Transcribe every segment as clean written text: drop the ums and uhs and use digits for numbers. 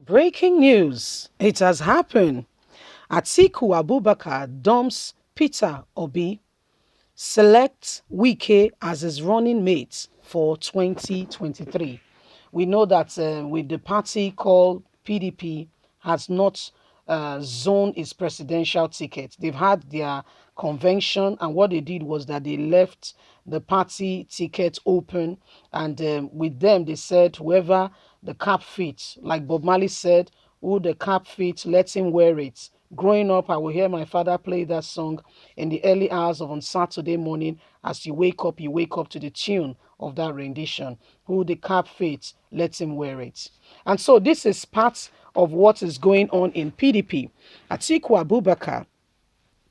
Breaking news. It has happened. Atiku Abubakar dumps Peter Obi, selects WIKE as his running mate for 2023. We know that with the party called PDP has not zoned its presidential ticket. They've had their convention, and what they did was that they left the party ticket open, and with them they said whoever the cap fits, like Bob Marley said, who the cap fits, let him wear it. Growing up, I would hear my father play that song in the early hours of on Saturday morning. As you wake up to the tune of that rendition. Who the cap fits, let him wear it. And so this is part of what is going on in PDP. Atiku Abubakar,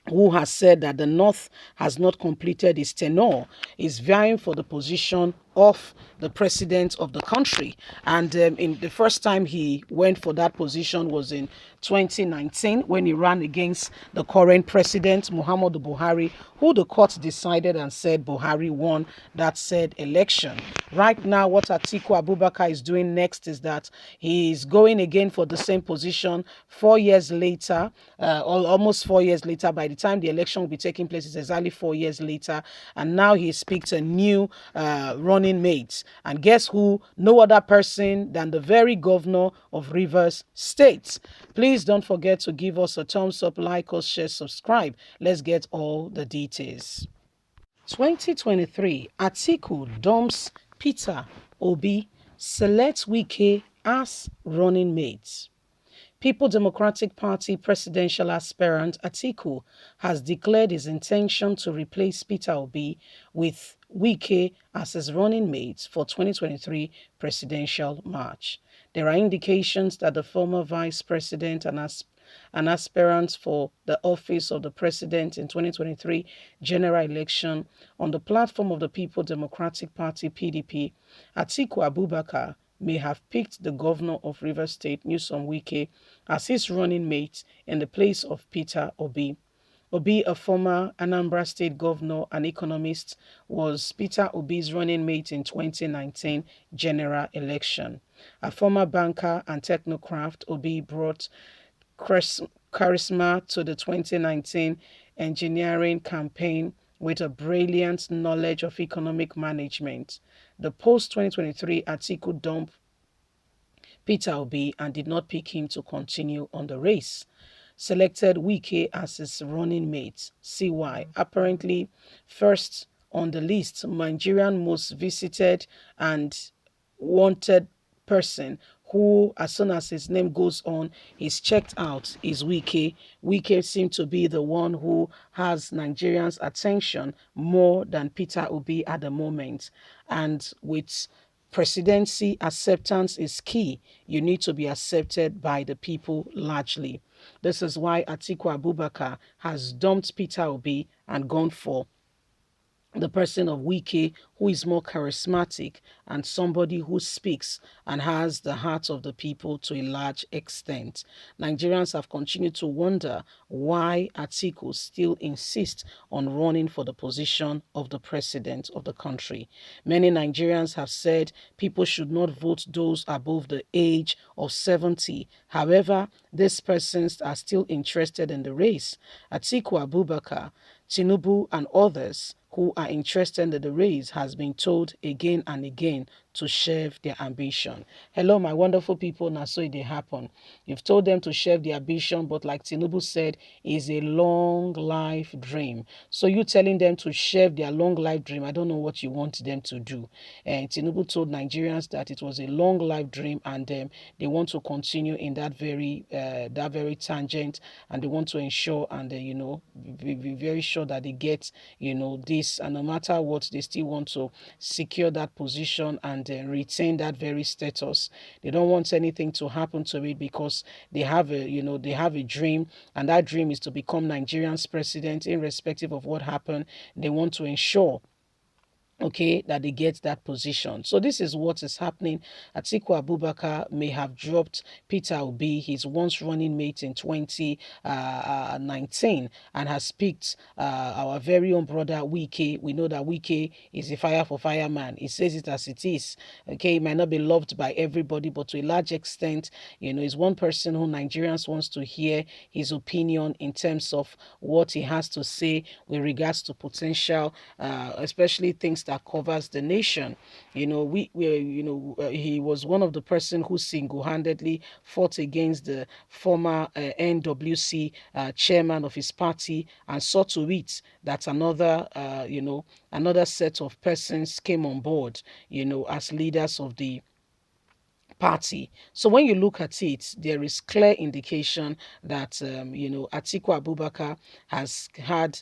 who has said that the North has not completed its tenure, is vying for the position of the president of the country. And in the first time he went for that position was in 2019 when he ran against the current president, Muhammadu Buhari, who the court decided and said Buhari won that said election. Right now, what Atiku Abubakar is doing next is that he is going again for the same position 4 years later, or almost 4 years later. By the time the election will be taking place, it's exactly 4 years later. And now he speaks a new running mate. And guess who? No other person than the very governor of Rivers State. Please don't forget to give us a thumbs up, like us, share, subscribe. Let's get all the details. 2023, Atiku dumps Peter Obi, selects WIKE as running mates. People Democratic Party presidential aspirant Atiku has declared his intention to replace Peter Obi with WIKE as his running mate for 2023 presidential march. There are indications that the former vice president and an aspirant for the office of the president in 2023 general election on the platform of the People Democratic Party PDP, Atiku Abubakar may have picked the governor of Rivers State, Nyesom Wike, as his running mate in the place of Peter Obi. Obi, a former Anambra State governor and economist, was Peter Obi's running mate in 2019 general election. A former banker and technocrat, Obi brought charisma to the 2019 engineering campaign with a brilliant knowledge of economic management. The post 2023 Atiku dump Peter Obi and did not pick him to continue on the race. Selected WIKE as his running mate. See why. Apparently, first on the list, Nigerian most visited and wanted person who, as soon as his name goes on, is checked out is WIKE. WIKE seemed to be the one who has Nigerians' attention more than Peter Obi at the moment. And with presidency, acceptance is key. You need to be accepted by the people largely. This is why Atiku Abubakar has dumped Peter Obi and gone for the person of WIKE, who is more charismatic and somebody who speaks and has the heart of the people to a large extent. Nigerians have continued to wonder why Atiku still insists on running for the position of the president of the country. Many Nigerians have said people should not vote those above the age of 70. However, these persons are still interested in the race. Atiku Abubakar, Tinubu and others who are interested in the race has been told again and again to shelve their ambition. Hello, my wonderful people. Now, so it they happen. You've told them to shelve their ambition, but like Tinubu said, is a long life dream. So you telling them to shelve their long life dream, I don't know what you want them to do. And Tinubu told Nigerians that it was a long life dream, and they want to continue in that very tangent, and they want to ensure and be very sure that they get this, and no matter what, they still want to secure that position and retain that very status. They don't want anything to happen to it because they have a dream, and that dream is to become Nigerian's president irrespective of what happened. They want to ensure okay, that they get that position. So this is what is happening. Atiku Abubakar may have dropped Peter Obi, his once running mate in 2019, and has picked our very own brother WIKE. We know that WIKE is a fire for fireman. He says it as it is. Okay, he might not be loved by everybody, but to a large extent, is one person who Nigerians wants to hear his opinion in terms of what he has to say with regards to potential, especially things that covers the nation. He was one of the person who single-handedly fought against the former NWC chairman of his party, and saw to it that another set of persons came on board, as leaders of the party. So when you look at it, there is clear indication that Atiku Abubakar have had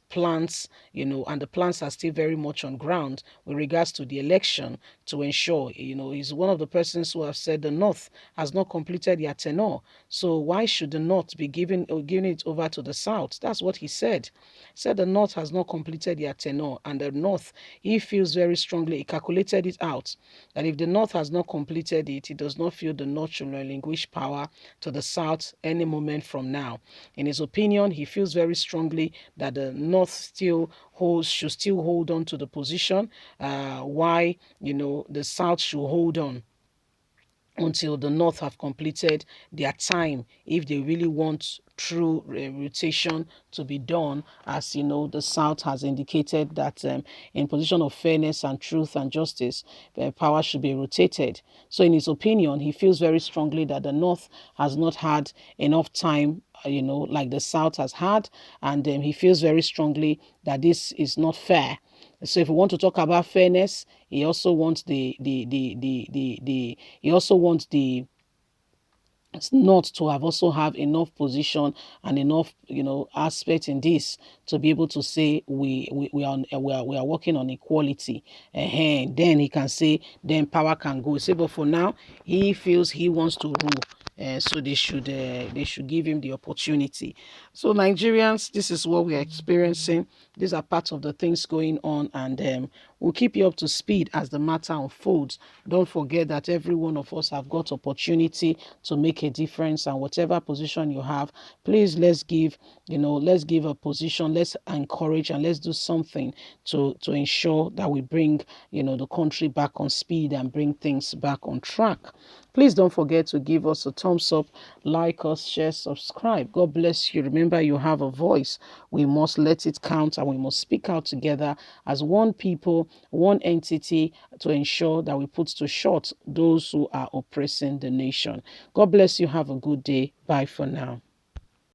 plans, and the plans are still very much on ground with regards to the election, to ensure, he's one of the persons who have said the North has not completed their tenure. So why should the North be giving it over to the South? That's what he said. He said the North has not completed their tenure, and the North, he feels very strongly, he calculated it out, that if the North has not completed it, he does not feel the North should relinquish power to the South any moment from now. In his opinion, he feels very strongly that the North should still hold on to the position, why the South should hold on until the North have completed their time, if they really want true rotation to be done, as the South has indicated that in position of fairness and truth and justice, power should be rotated. So in his opinion, he feels very strongly that the North has not had enough time, like the South has had, and he feels very strongly that this is not fair. So if we want to talk about fairness, he also wants he also wants the not to have also have enough position and enough aspect in this to be able to say we are working on equality, and then he can say then power can go. Say, but for now he feels he wants to rule, so they should give him the opportunity. So Nigerians, this is what we are experiencing. These are parts of the things going on, and we'll keep you up to speed as the matter unfolds. Don't forget that every one of us have got opportunity to make a difference, and whatever position you have, please let's give a position, let's encourage, and let's do something to ensure that we bring the country back on speed and bring things back on track. Please don't forget to give us a thumbs up, like us, share, subscribe. God bless you. Remember, you have a voice. We must let it count, and we must speak out together as one people, one entity, to ensure that we put to short those who are oppressing the nation. God bless you. Have a good day. Bye for now.